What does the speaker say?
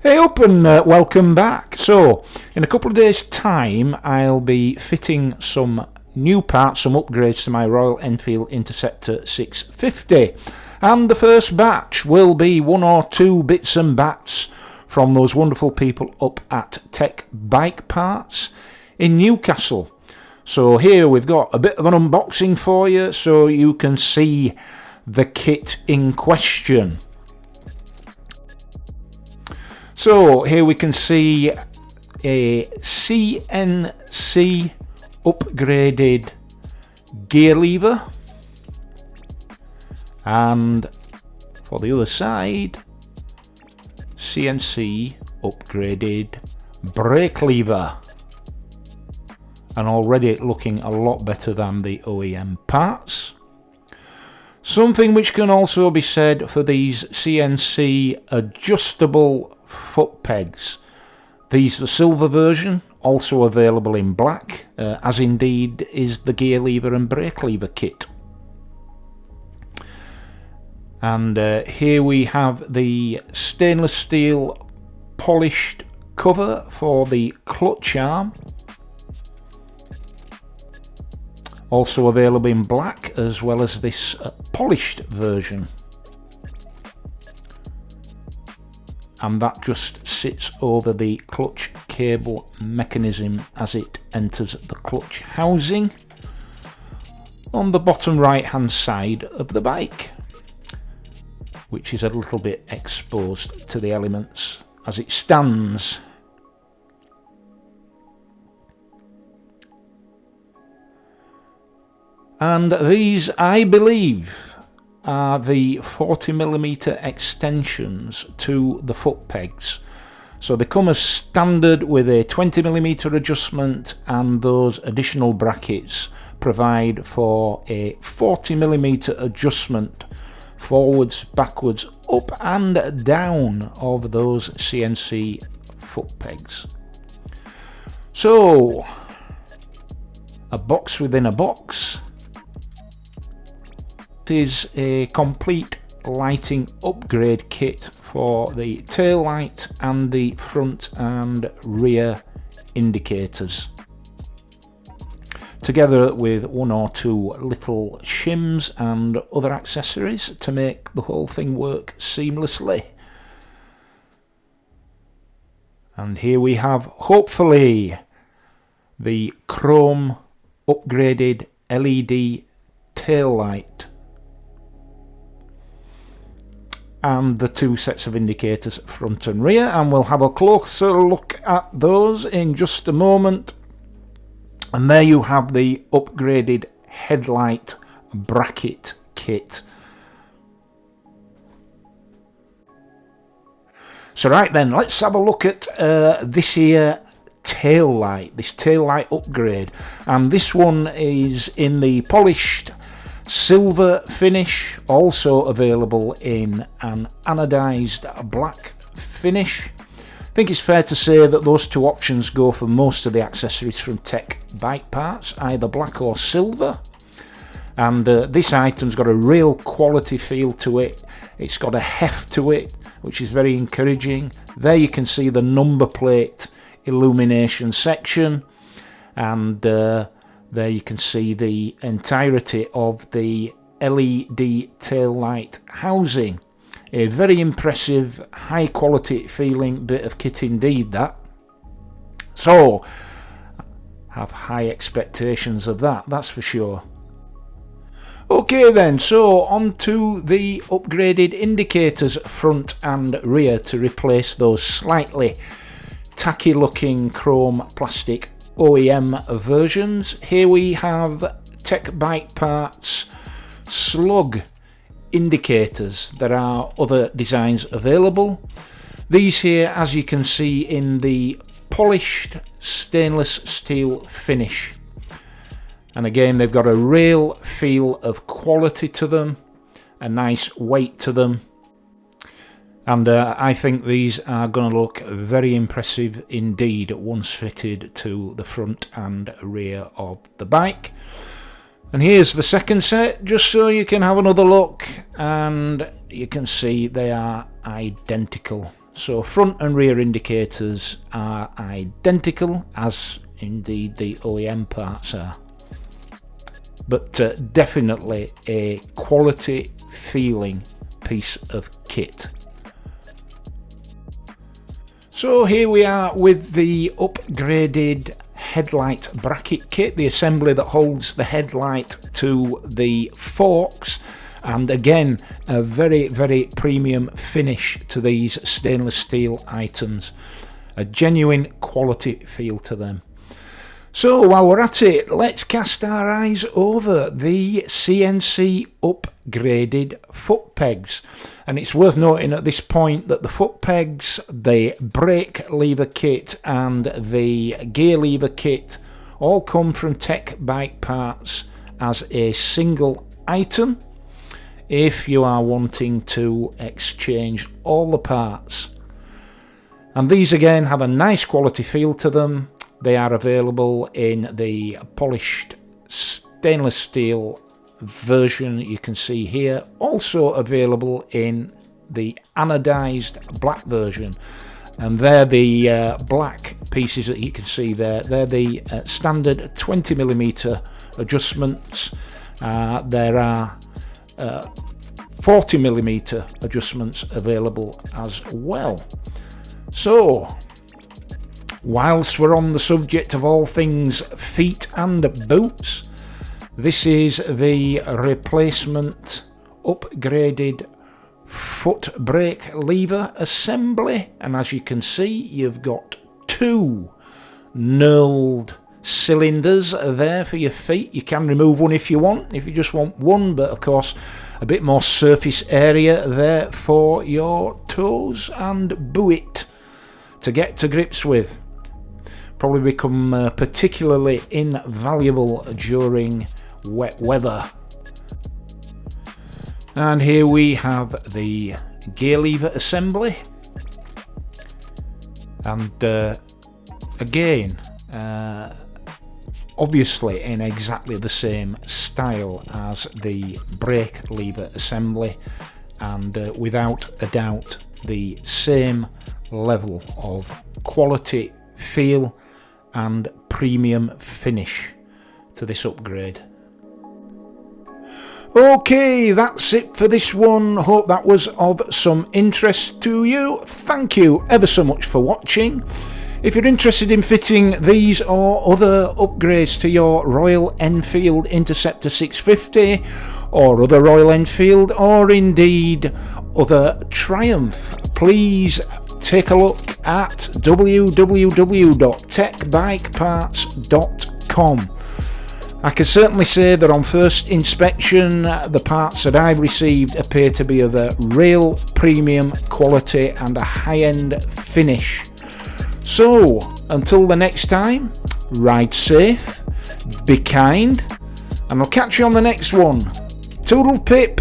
Hey up and welcome back. So in a couple of days time I'll be fitting some new parts, some upgrades to my Royal Enfield Interceptor 650, and the first batch will be one or two bits and bats from those wonderful people up at Tec Bike Parts in Newcastle. So here we've got a bit of an unboxing for you so you can see the kit in question. So here we can see a CNC upgraded gear lever, and for the other side, CNC upgraded brake lever, and already looking a lot better than the OEM parts. Something which can also be said for these CNC adjustable foot pegs. These the silver version, also available in black, as indeed is the gear lever and brake lever kit. And here we have the stainless steel polished cover for the clutch arm, also available in black, as well as this polished version. And that just sits over the clutch cable mechanism as it enters the clutch housing on the bottom right hand side of the bike, which is a little bit exposed to the elements as it stands. And these, I believe, are the 40mm extensions to the foot pegs. So they come as standard with a 20mm adjustment, and those additional brackets provide for a 40mm adjustment forwards, backwards, up and down of those CNC foot pegs. So a box within a box is a complete lighting upgrade kit for the tail light and the front and rear indicators, together with one or two little shims and other accessories to make the whole thing work seamlessly. And here we have, hopefully, the chrome upgraded LED tail light and the two sets of indicators front and rear, and we'll have a closer look at those in just a moment. And there you have the upgraded headlight bracket kit. So right then, let's have a look at this here tail light, this tail light upgrade, and this one is in the polished silver finish, also available in an anodized black finish. I think it's fair to say that those two options go for most of the accessories from Tec Bike Parts, either black or silver. And this item's got a real quality feel to it. It's got a heft to it, which is very encouraging. There you can see the number plate illumination section, and there you can see the entirety of the LED tail light housing. A very impressive, high quality feeling bit of kit indeed that. So have high expectations of that, that's for sure. Okay then, so on to the upgraded indicators front and rear to replace those slightly tacky looking chrome plastic OEM versions. Here we have Tec Bike Parts slug indicators. There are other designs available. These here, as you can see, in the polished stainless steel finish, and again they've got a real feel of quality to them, a nice weight to them. And I think these are going to look very impressive indeed once fitted to the front and rear of the bike. And here's the second set, just so you can have another look, and you can see they are identical. So front and rear indicators are identical, as indeed the OEM parts are. But definitely a quality feeling piece of kit. So here we are with the upgraded headlight bracket kit, the assembly that holds the headlight to the forks, and again a very, very premium finish to these stainless steel items, a genuine quality feel to them. So while we're at it, let's cast our eyes over the CNC upgraded foot pegs. And it's worth noting at this point that the foot pegs, the brake lever kit and the gear lever kit all come from Tec Bike Parts as a single item if you are wanting to exchange all the parts. And these again have a nice quality feel to them. They are available in the polished stainless steel version you can see here, also available in the anodized black version, and they're the black pieces that you can see there. They're the standard 20mm adjustments. There are 40mm adjustments available as well. So whilst we're on the subject of all things feet and boots, this is the replacement upgraded foot brake lever assembly, and as you can see, you've got two knurled cylinders there for your feet. You can remove one if you want, if you just want one, but of course a bit more surface area there for your toes and boot to get to grips with. Probably become particularly invaluable during wet weather. And here we have the gear lever assembly, and again obviously in exactly the same style as the brake lever assembly, and without a doubt the same level of quality, feel and premium finish to this upgrade. Okay, that's it for this one. Hope that was of some interest to you. Thank you ever so much for watching. If you're interested in fitting these or other upgrades to your Royal Enfield Interceptor 650 or other Royal Enfield, or indeed other Triumph, please take a look at www.tecbikeparts.com. I can certainly say that on first inspection the parts that I've received appear to be of a real premium quality and a high-end finish. So until the next time, ride safe, be kind, and I'll catch you on the next one. Toodle pip!